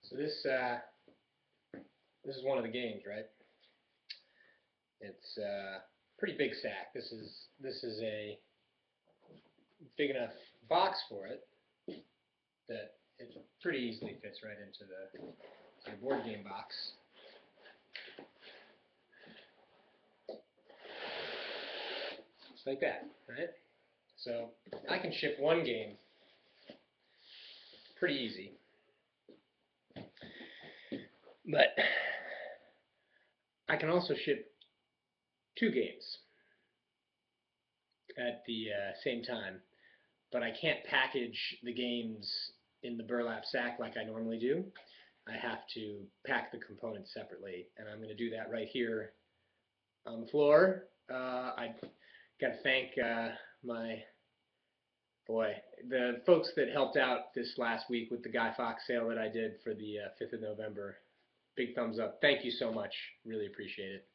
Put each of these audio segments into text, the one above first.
So this is one of the games, right? It's a pretty big sack. This is a big enough box for it that it pretty easily fits right into the board game box. Just like that, right? So I can ship one game pretty easy, but I can also ship two games at the same time, but I can't package the games in the burlap sack like I normally do. I have to pack the components separately, and I'm going to do that right here on the floor. I got to thank the folks that helped out this last week with the Guy Fawkes sale that I did for the 5th of November. Big thumbs up. Thank you so much. Really appreciate it.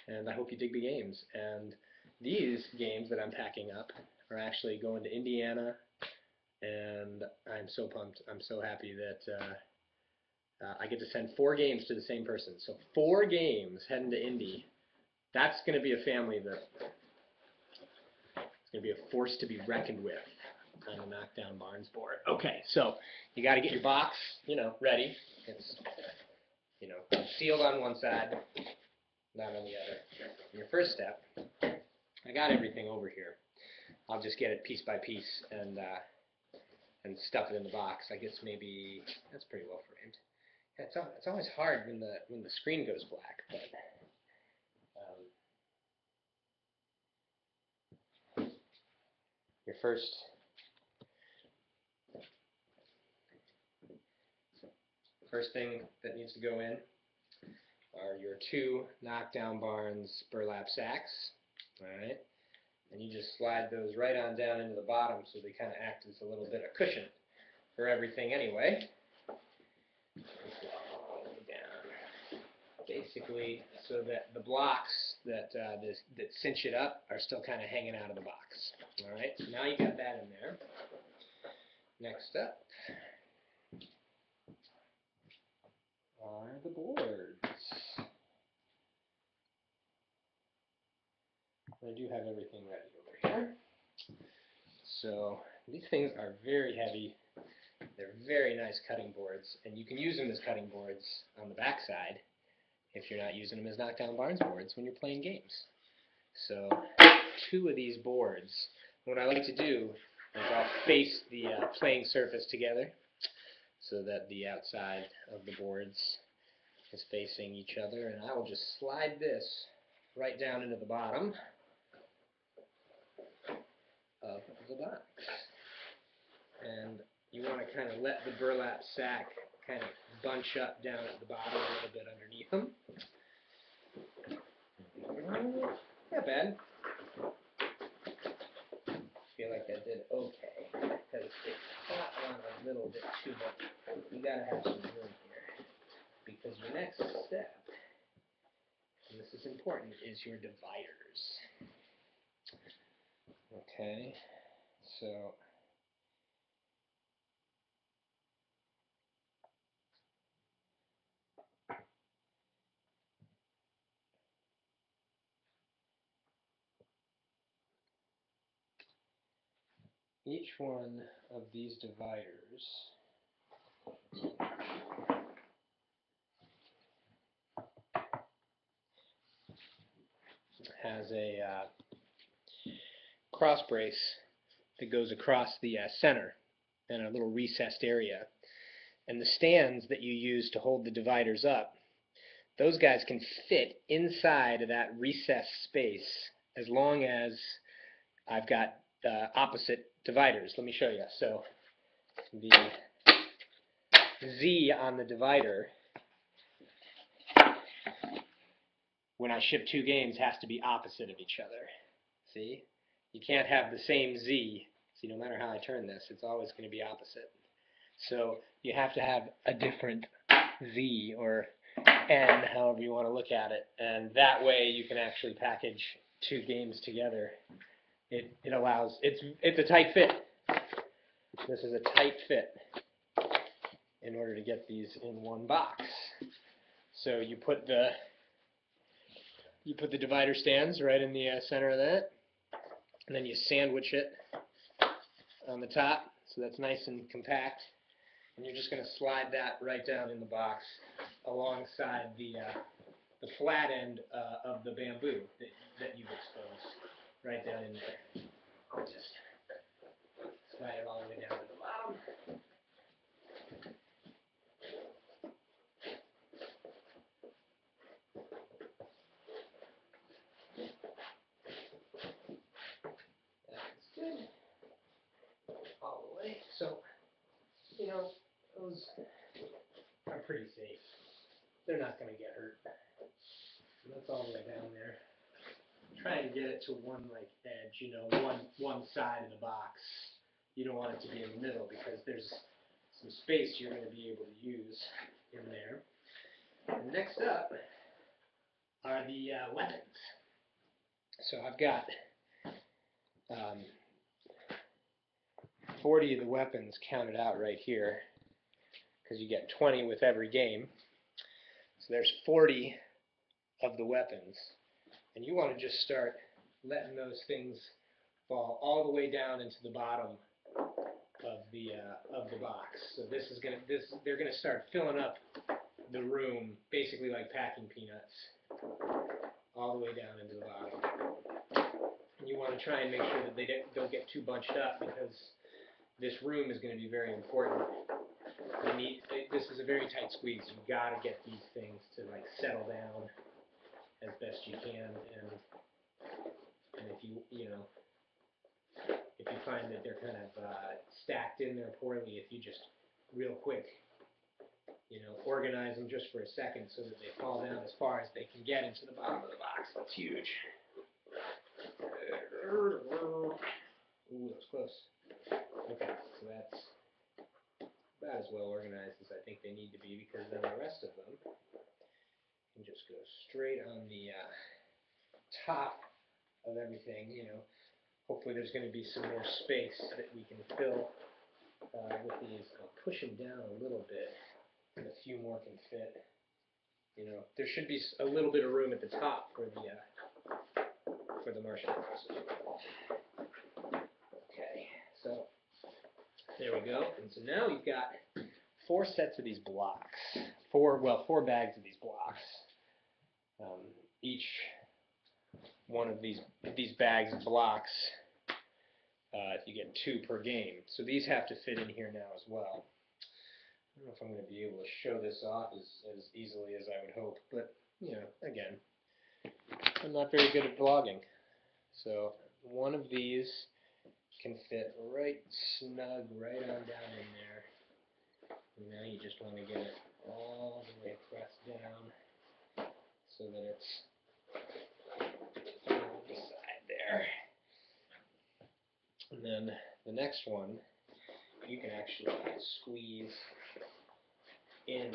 And I hope you dig the games. And these games that I'm packing up are actually going to Indiana, and I'm so pumped. I'm so happy that I get to send 4 games to the same person. So 4 games heading to Indy. That's going to be a family that it's going to be a force to be reckoned with on a Knockdown Barnes board. Okay, so you got to get your box, ready. It's, sealed on one side, not on the other. Your first step, I got everything over here. I'll just get it piece by piece and stuff it in the box. I guess maybe that's pretty well framed. Yeah, it's always hard when the screen goes black, but your first thing that needs to go in are your 2 Knockdown Barnes burlap sacks. All right, and you just slide those right on down into the bottom, so they kind of act as a little bit of cushion for everything anyway. Down, basically, so that the blocks that cinch it up are still kind of hanging out of the box. All right, so now you got that in there. Next up are the boards. I do have everything ready over here. So these things are very heavy. They're very nice cutting boards, and you can use them as cutting boards on the back side if you're not using them as Knockdown Barnes boards when you're playing games. So 2 of these boards, what I like to do is I'll face the playing surface together so that the outside of the boards is facing each other, and I will just slide this right down into the bottom of the box. And you want to kind of let the burlap sack kind of bunch up down at the bottom a little bit underneath them. Not bad. I feel like I did okay, because it caught on a little bit too much. You gotta have some room here, because your next step, and this is important, is your dividers. Okay, so each one of these dividers has a cross brace that goes across the center in a little recessed area. And the stands that you use to hold the dividers up, those guys can fit inside of that recessed space as long as I've got opposite dividers. Let me show you. So the Z on the divider, when I ship 2 games, has to be opposite of each other. See? You can't have the same Z. See, no matter how I turn this, it's always going to be opposite. So you have to have a different Z or N, however you want to look at it, and that way you can actually package 2 games together. It allows, it's a tight fit. This is a tight fit in order to get these in one box. So you put the divider stands right in the center of that, and then you sandwich it on the top so that's nice and compact. And you're just going to slide that right down in the box alongside the flat end of the bamboo that you've exposed right down in there. I'll just slide it all the way down to the bottom. That's good. All the way. So, you know, those are pretty safe. They're not going to get hurt. So that's all the way down there. Try and get it to one like edge, you know, one side of the box. You don't want it to be in the middle because there's some space you're going to be able to use in there. And next up are the weapons. So I've got 40 of the weapons counted out right here because you get 20 with every game. So there's 40 of the weapons. And you want to just start letting those things fall all the way down into the bottom of the box. So they're gonna start filling up the room, basically like packing peanuts, all the way down into the bottom. And you want to try and make sure that they don't get too bunched up because this room is going to be very important. This is a very tight squeeze. You've got to get these things to like settle down as best you can, and if you find that they're kind of stacked in there poorly, if you just real quick, organize them just for a second so that they fall down as far as they can get into the bottom of the box. That's huge. Ooh, that was close. Okay, so that's about as well organized as I think they need to be, because then the rest of them can just go straight on the top of everything. Hopefully there's going to be some more space that we can fill with these. I'll push them down a little bit, and a few more can fit. There should be a little bit of room at the top for the marshmallows. Okay, so there we go. And so now you've got 4 sets of these blocks. 4 bags of these blocks. Each one of these bags of blocks, you get 2 per game. So these have to fit in here now as well. I don't know if I'm going to be able to show this off as easily as I would hope, but, again, I'm not very good at vlogging. So one of these can fit right snug right on down in there. And now you just want to get it all the way pressed down so that it's on the side there. And then the next one, you can actually squeeze in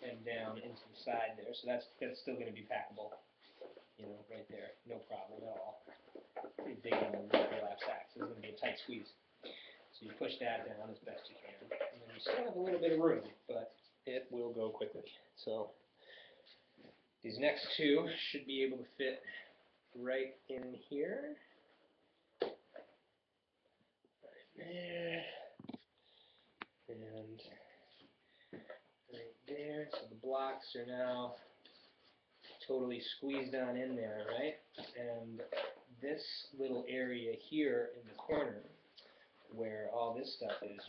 and down into the side there. So that's still going to be packable, right there. No problem at all. Pretty big on the burlap sack, so it's going to be a tight squeeze. So you push that down as best you can. And then you still have a little bit of room, but it will go quickly. So these next 2 should be able to fit right in here. Right there. And right there. So the blocks are now totally squeezed on in there, right? And this little area here in the corner where all this stuff is,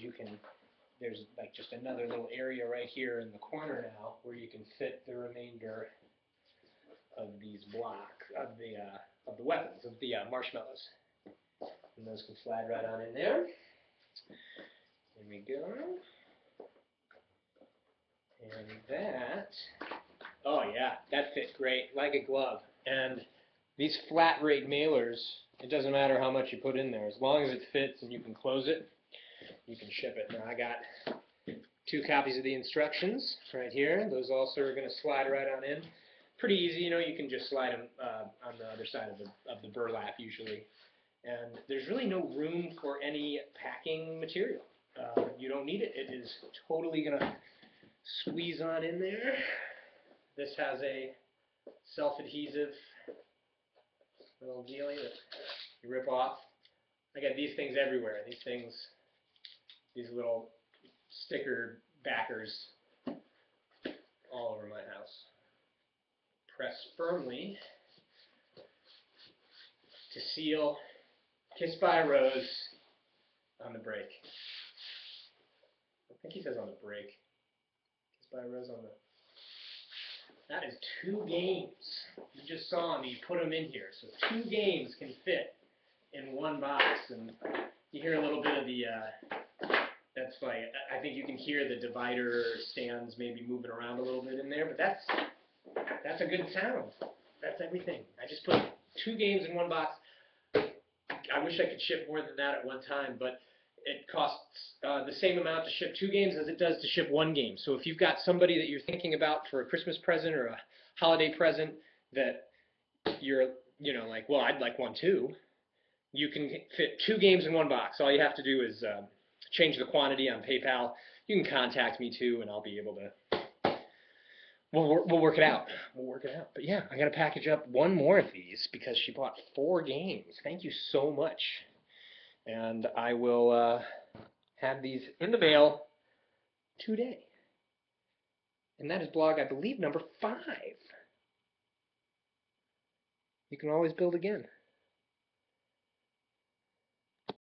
there's like just another little area right here in the corner now where you can fit the remainder of these blocks, of the weapons, of the marshmallows. And those can slide right on in there. There we go. And that, oh yeah, that fit great, like a glove. And these flat rate mailers, it doesn't matter how much you put in there. As long as it fits and you can close it, you can ship it. Now I got 2 copies of the instructions right here. Those also are going to slide right on in. Pretty easy, you can just slide them on the other side of the burlap usually. And there's really no room for any packing material. You don't need it. It is totally going to squeeze on in there. This has a self-adhesive little dealie that you rip off. I got these things everywhere. These little sticker backers all over my house. Press firmly to seal Kiss by a Rose on the break. I think he says on the break. Kiss by a Rose on the... That is 2 games. You just saw me put them in here. So 2 games can fit in one box. And you hear a little bit of the... that's like, I think you can hear the divider stands maybe moving around a little bit in there. But that's a good sound. That's everything. I just put 2 games in one box. I wish I could ship more than that at one time, but it costs the same amount to ship 2 games as it does to ship 1 game. So if you've got somebody that you're thinking about for a Christmas present or a holiday present that you're, like, well, I'd like one too, you can fit 2 games in one box. All you have to do is change the quantity on PayPal. You can contact me too, and I'll be able to. We'll work it out. We'll work it out. But yeah, I got to package up 1 more of these because she bought 4 games. Thank you so much. And I will have these in the mail today. And that is blog, I believe, number 5. You can always build again.